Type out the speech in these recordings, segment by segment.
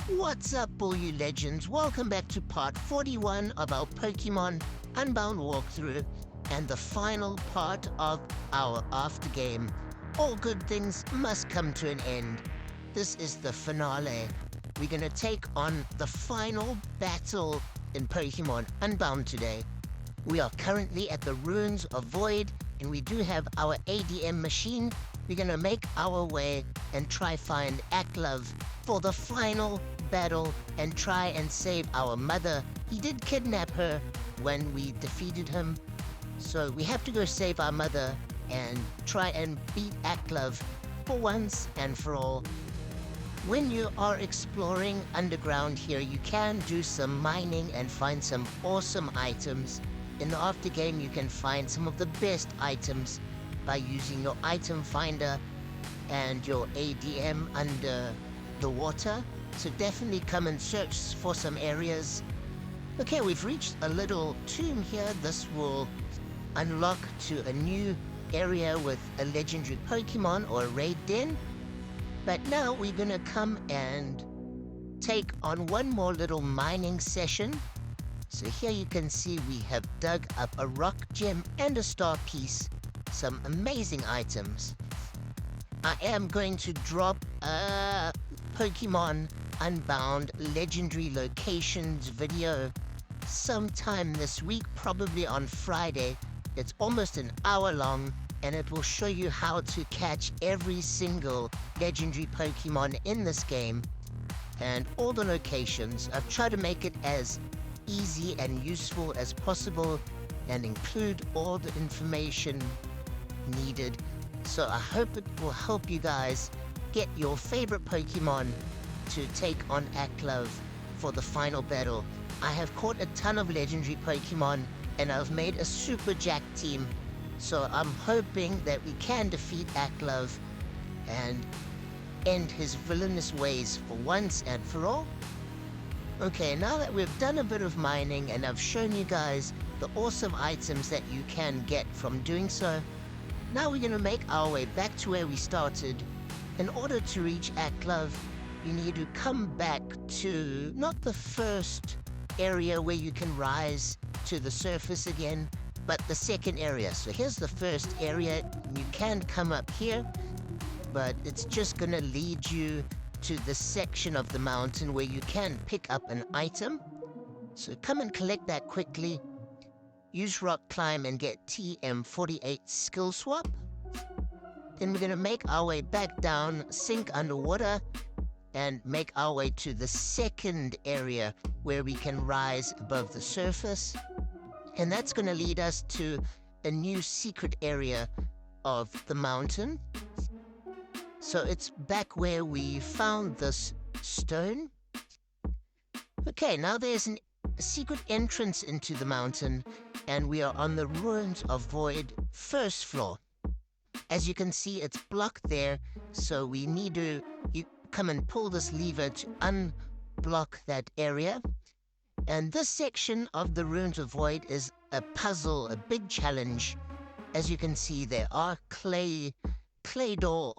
What's up, all you legends? Welcome back to part 41 of our Pokemon Unbound walkthrough and the final part of our aftergame. All good things must come to an end. This is the finale. We're gonna take on the final battle in Pokemon Unbound today. We are currently at the Ruins of Void, and we do have our ADM machine. We're gonna make our way and try find Aklove for the final battle and try and save our mother. He did kidnap her when we defeated him, so we have to go save our mother and try and beat Aklove for once and for all. When you are exploring underground here, you can do some mining and find some awesome items. In the aftergame, you can find some of the best items by using your item finder and your ADM under the water. So definitely come and search for some areas. Okay, we've reached a little tomb here. This will unlock to a new area with a legendary Pokemon or a raid den. But now we're gonna come and take on one more little mining session. So here you can see we have dug up a rock gem and a star piece. Some amazing items. I am going to drop a Pokemon Unbound Legendary Locations video sometime this week, probably on Friday. It's almost an hour long, and it will show you how to catch every single legendary Pokemon in this game and all the locations. I've tried to make it as easy and useful as possible and include all the information needed. So I hope it will help you guys get your favorite Pokemon to take on Aklove for the final battle. I have caught a ton of legendary Pokemon and I've made a Super Jack team. So I'm hoping that we can defeat Aklove and end his villainous ways for once and for all. Okay, now that we've done a bit of mining and I've shown you guys the awesome items that you can get from doing so, now we're gonna make our way back to where we started. In order to reach Aklove, you need to come back to not the first area where you can rise to the surface again, but the second area. So here's the first area. You can come up here, but it's just gonna lead you to the section of the mountain where you can pick up an item. So come and collect that quickly. Use rock climb and get TM48 skill swap. Then we're gonna make our way back down, sink underwater, and make our way to the second area where we can rise above the surface. And that's gonna lead us to a new secret area of the mountain. So it's back where we found this stone. Okay, now there's a secret entrance into the mountain, and we are on the Ruins of Void first floor. As you can see, it's blocked there, so we need to come and pull this lever to unblock that area. And this section of the Ruins of Void is a puzzle, a big challenge. As you can see, there are clay door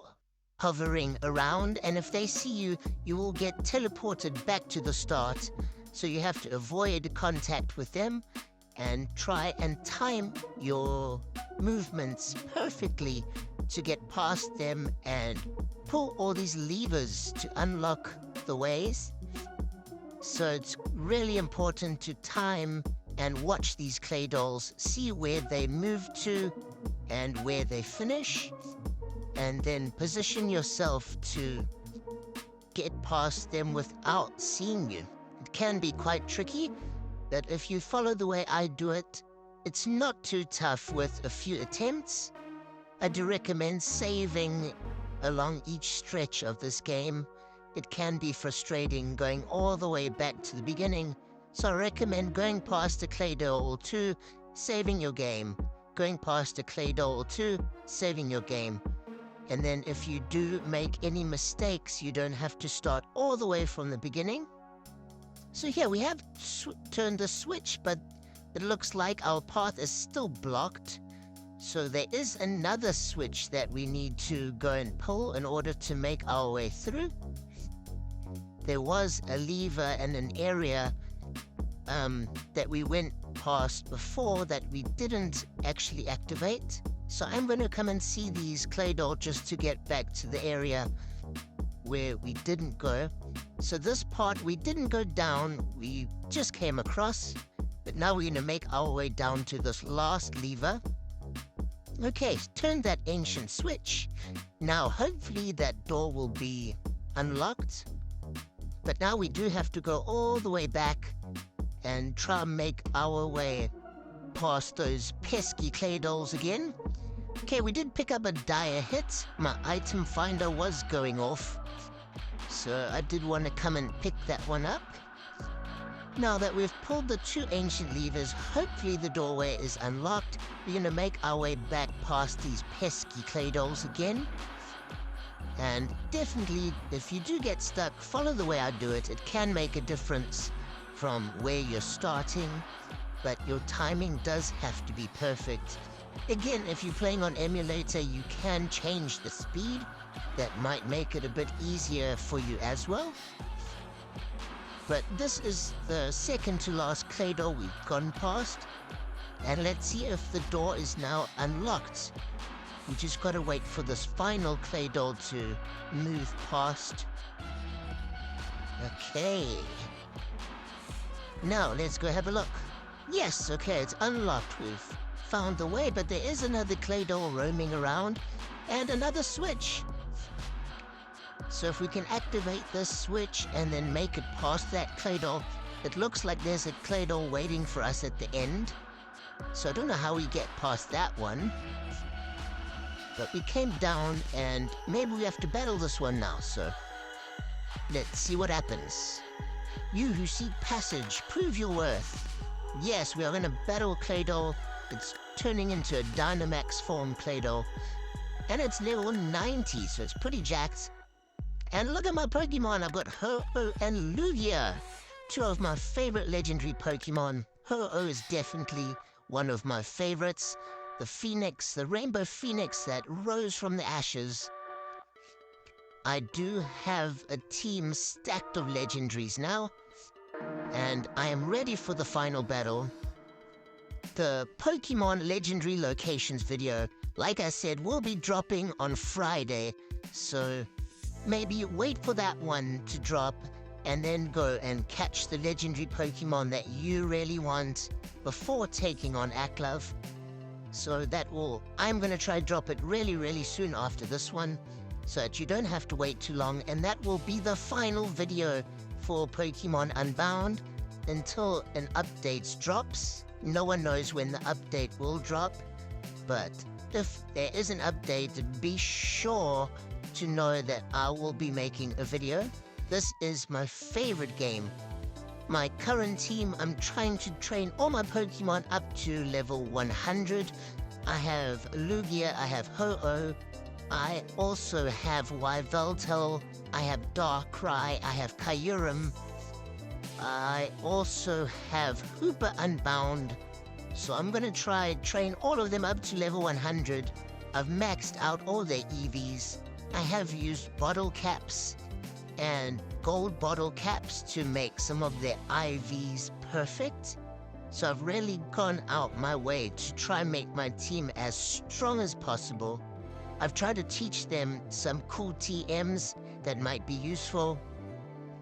hovering around, and if they see you, you will get teleported back to the start. So you have to avoid contact with them and try and time your movements perfectly to get past them and pull all these levers to unlock the ways. So it's really important to time and watch these clay dolls, see where they move to and where they finish, and then position yourself to get past them without seeing you. It can be quite tricky, but if you follow the way I do it, it's not too tough with a few attempts. I do recommend saving along each stretch of this game. It can be frustrating going all the way back to the beginning, so I recommend going past a clay doll or two, saving your game. Going past a clay doll or two, saving your game. And then if you do make any mistakes, you don't have to start all the way from the beginning. So here we have turned the switch, but it looks like our path is still blocked. So there is another switch that we need to go and pull in order to make our way through. There was a lever and an area that we went past before that we didn't actually activate. So I'm going to come and see these clay doll just to get back to the area where we didn't go. So this part we didn't go down, we just came across. But now we're going to make our way down to this last lever. Okay, turn that ancient switch. Now hopefully that door will be unlocked. But now we do have to go all the way back and try and make our way past those pesky clay dolls again. Okay, we did pick up a dire hit. My item finder was going off, so I did want to come and pick that one up. Now that we've pulled the 2 ancient levers, hopefully the doorway is unlocked. We're going to make our way back past these pesky clay dolls again. And definitely, if you do get stuck, follow the way I do it. It can make a difference from where you're starting, but your timing does have to be perfect. Again, if you're playing on emulator, you can change the speed. That might make it a bit easier for you as well. But this is the second to last clay doll we've gone past. And let's see if the door is now unlocked. We just gotta wait for this final clay doll to move past. Okay. Now, let's go have a look. Yes, okay, it's unlocked. We've found the way, but there is another clay doll roaming around. And another switch. So if we can activate this switch and then make it past that clay doll, it looks like there's a clay doll waiting for us at the end. So I don't know how we get past that one. But we came down and maybe we have to battle this one now, so let's see what happens. You who seek passage, prove your worth. Yes, we are in a battle clay doll. It's turning into a Dynamax form clay doll. And it's level 90, so it's pretty jacked. And look at my Pokemon, I've got Ho-Oh and Lugia, 2 of my favorite legendary Pokemon. Ho-Oh is definitely one of my favorites. The Phoenix, the Rainbow Phoenix that rose from the ashes. I do have a team stacked of legendaries now, and I am ready for the final battle. The Pokemon Legendary Locations video, like I said, will be dropping on Friday, so maybe wait for that one to drop and then go and catch the legendary Pokemon that you really want before taking on Aklove. So I'm going to try drop it really soon after this one so that you don't have to wait too long, and that will be the final video for Pokemon Unbound until an update drops. No one knows when the update will drop, but if there is an update, be sure to know that I will be making a video. This is my favorite game. My current team, I'm trying to train all my Pokemon up to level 100. I have Lugia, I have Ho-Oh, I also have Yveltal, I have Darkrai, I have Kyurem, I also have Hooper Unbound. So I'm gonna try train all of them up to level 100. I've maxed out all their EVs. I have used bottle caps and gold bottle caps to make some of their IVs perfect. So I've really gone out my way to try and make my team as strong as possible. I've tried to teach them some cool TMs that might be useful.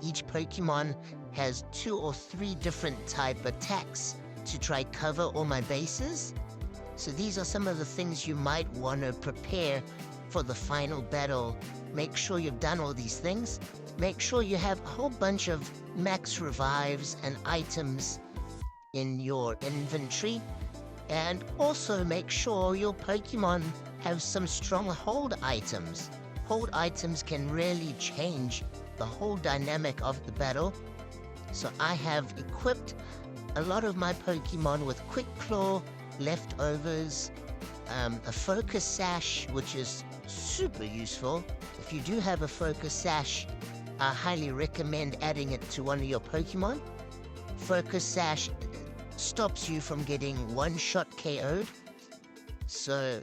Each Pokemon has 2 or 3 different type attacks to try cover all my bases. So these are some of the things you might want to prepare for the final battle. Make sure you've done all these things. Make sure you have a whole bunch of max revives and items in your inventory. And also make sure your Pokemon have some strong hold items. Hold items can really change the whole dynamic of the battle. So I have equipped a lot of my Pokemon with Quick Claw, leftovers, a Focus Sash, which is super useful. If you do have a Focus Sash, I highly recommend adding it to one of your Pokemon. Focus Sash stops you from getting one-shot KO'd. So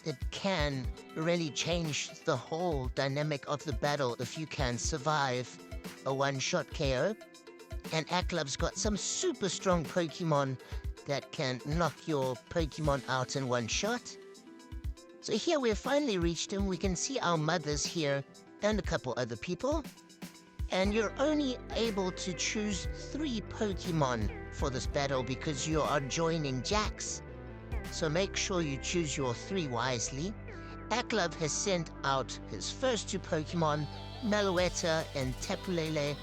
it can really change the whole dynamic of the battle if you can survive a one-shot KO. And Aklove's got some super strong Pokemon that can knock your Pokemon out in one shot. So here we've finally reached him. We can see our mothers here and a couple other people. And you're only able to choose 3 Pokemon for this battle because you are joining Jax. So make sure you choose your 3 wisely. Aklove has sent out his first 2 Pokemon, Meloetta and Tapulele.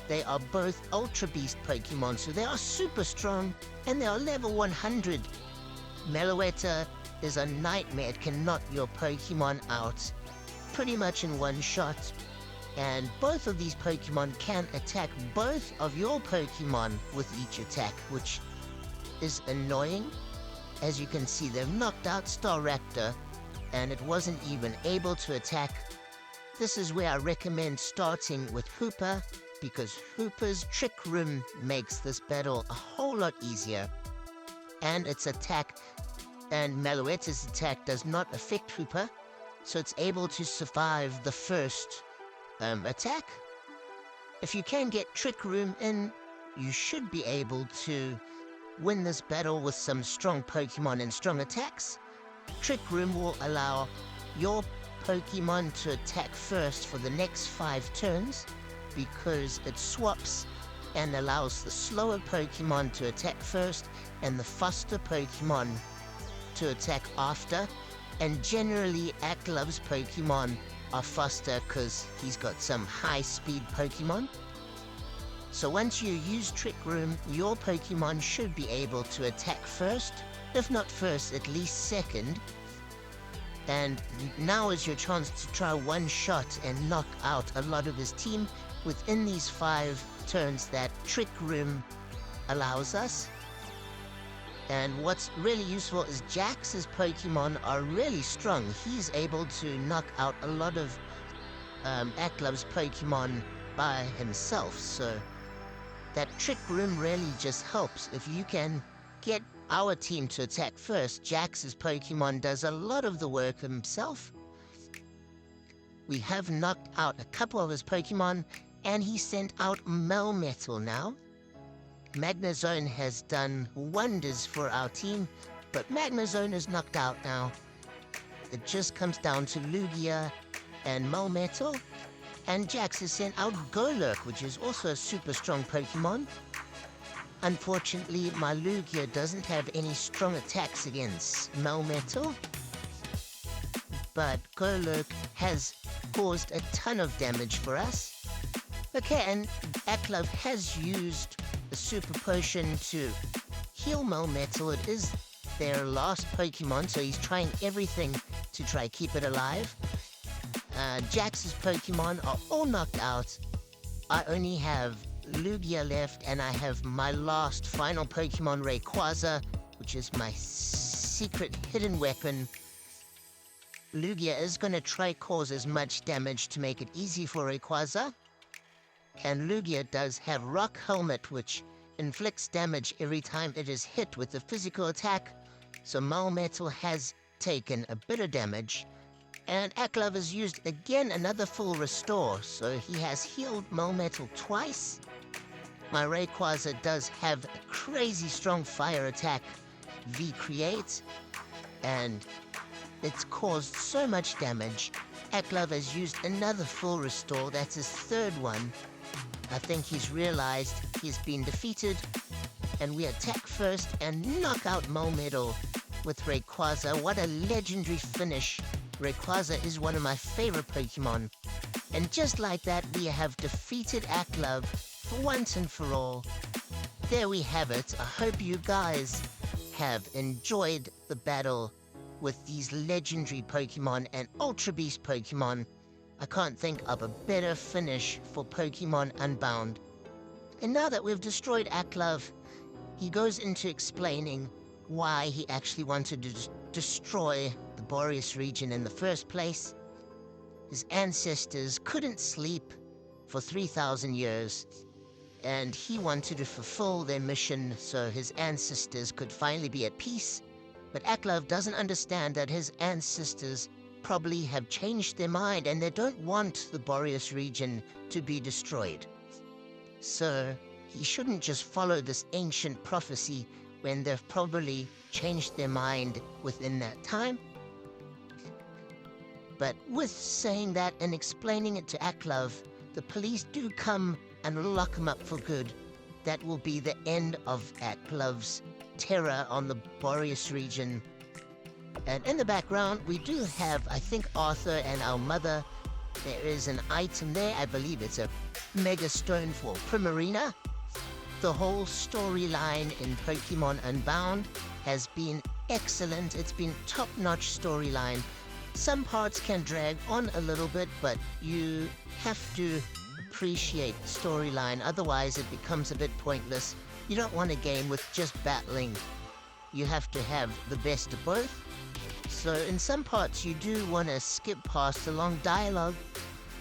They are both Ultra Beast Pokemon, so they are super strong, and they are level 100. Meloetta is a nightmare. It can knock your Pokemon out pretty much in one shot. And both of these Pokemon can attack both of your Pokemon with each attack, which is annoying. As you can see, they've knocked out Staraptor, and it wasn't even able to attack. This is where I recommend starting with Hooper, because Hooper's Trick Room makes this battle a whole lot easier. And its attack, and Meloetta's attack does not affect Hooper, so it's able to survive the first attack. If you can get Trick Room in, you should be able to win this battle with some strong Pokemon and strong attacks. Trick Room will allow your Pokemon to attack first for the next 5 turns because it swaps and allows the slower Pokemon to attack first and the faster Pokemon to attack after. And generally, Aklove's Pokemon are faster because he's got some high-speed Pokemon. So once you use Trick Room, your Pokemon should be able to attack first, if not first, at least second. And now is your chance to try one shot and knock out a lot of his team within these 5 turns that Trick Room allows us. And what's really useful is Jax's Pokemon are really strong. He's able to knock out a lot of Aklove's Pokemon by himself, so that Trick Room really just helps. If you can get our team to attack first, Jax's Pokemon does a lot of the work himself. We have knocked out a couple of his Pokemon, and he sent out Melmetal now. Magnezone has done wonders for our team, but Magnezone is knocked out now. It just comes down to Lugia and Melmetal, and Jax has sent out Golurk, which is also a super strong Pokemon. Unfortunately, my Lugia doesn't have any strong attacks against Melmetal, but Golurk has caused a ton of damage for us. Okay, and Aklove has used a super potion to heal Melmetal. It is their last Pokemon, so he's trying everything to try keep it alive. Jax's Pokemon are all knocked out. I only have Lugia left, and I have my last final Pokemon, Rayquaza, which is my secret hidden weapon. Lugia is going to try cause as much damage to make it easy for Rayquaza. And Lugia does have Rock Helmet, which inflicts damage every time it is hit with a physical attack, so Melmetal has taken a bit of damage. And Aklove has used again another full restore, so he has healed Melmetal twice. My Rayquaza does have a crazy strong fire attack, V-Create, and it's caused so much damage. Aklove has used another full restore, that's his 3rd one. I think he's realized he's been defeated, and we attack first and knock out Melmetal with Rayquaza. What a legendary finish. Rayquaza is one of my favorite Pokemon. And just like that, we have defeated Aklove for once and for all. There we have it. I hope you guys have enjoyed the battle with these legendary Pokemon and Ultra Beast Pokemon. I can't think of a better finish for Pokemon Unbound. And now that we've destroyed Aklove, he goes into explaining why he actually wanted to destroy the Boreas region in the first place. His ancestors couldn't sleep for 3,000 years, and he wanted to fulfill their mission so his ancestors could finally be at peace. But Aklove doesn't understand that his ancestors probably have changed their mind and they don't want the Boreas region to be destroyed. So he shouldn't just follow this ancient prophecy when they've probably changed their mind within that time. But with saying that and explaining it to Aklove, the police do come and lock him up for good. That will be the end of Aklove's terror on the Boreas region. And in the background, we do have, I think, Arthur and our mother. There is an item there. I believe it's a mega stone for Primarina. The whole storyline in Pokemon Unbound has been excellent. It's been top-notch storyline. Some parts can drag on a little bit, but you have to appreciate storyline. Otherwise, it becomes a bit pointless. You don't want a game with just battling. You have to have the best of both. So in some parts, you do want to skip past the long dialogue.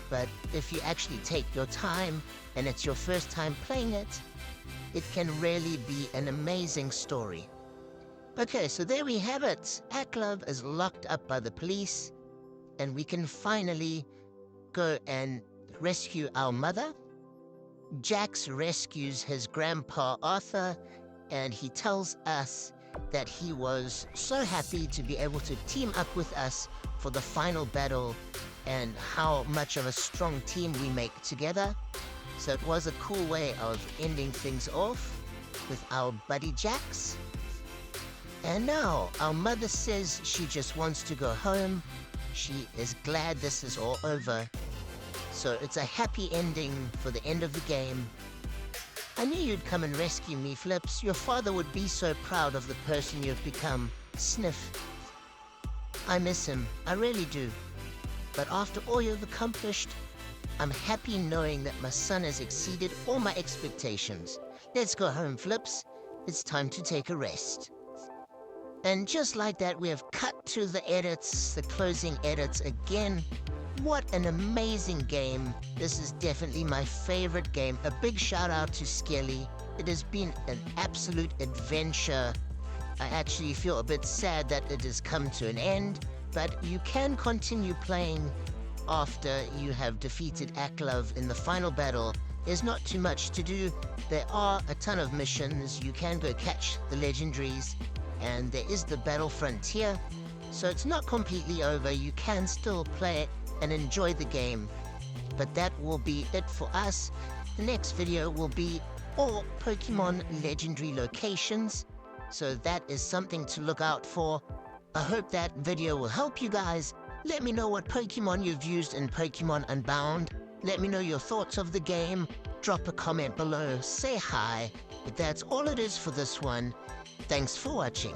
But if you actually take your time and it's your first time playing it, it can really be an amazing story. Okay, so there we have it. Aklove is locked up by the police, and we can finally go and rescue our mother. Jax rescues his grandpa Arthur, and he tells us that he was so happy to be able to team up with us for the final battle and how much of a strong team we make together. So it was a cool way of ending things off with our buddy Jax. And now our mother says she just wants to go home. She is glad this is all over. So it's a happy ending for the end of the game. I knew you'd come and rescue me, Flips. Your father would be so proud of the person you've become. Sniff. I miss him. I really do. But after all you've accomplished, I'm happy knowing that my son has exceeded all my expectations. Let's go home, Flips. It's time to take a rest. And just like that, we have cut to the edits, the closing edits again. What an amazing game. This is definitely my favorite game. A big shout out to Skelly. It has been an absolute adventure. I actually feel a bit sad that it has come to an end, but you can continue playing after you have defeated Aklove in the final battle. There's not too much to do. There are a ton of missions. You can go catch the legendaries, and there is the battle frontier. So it's not completely over. You can still play it and enjoy the game. But that will be it for us. The next video will be all Pokemon legendary locations. So that is something to look out for. I hope that video will help you guys. Let me know what Pokemon you've used in Pokemon Unbound. Let me know your thoughts of the game. Drop a comment below, say hi. But that's all it is for this one. Thanks for watching.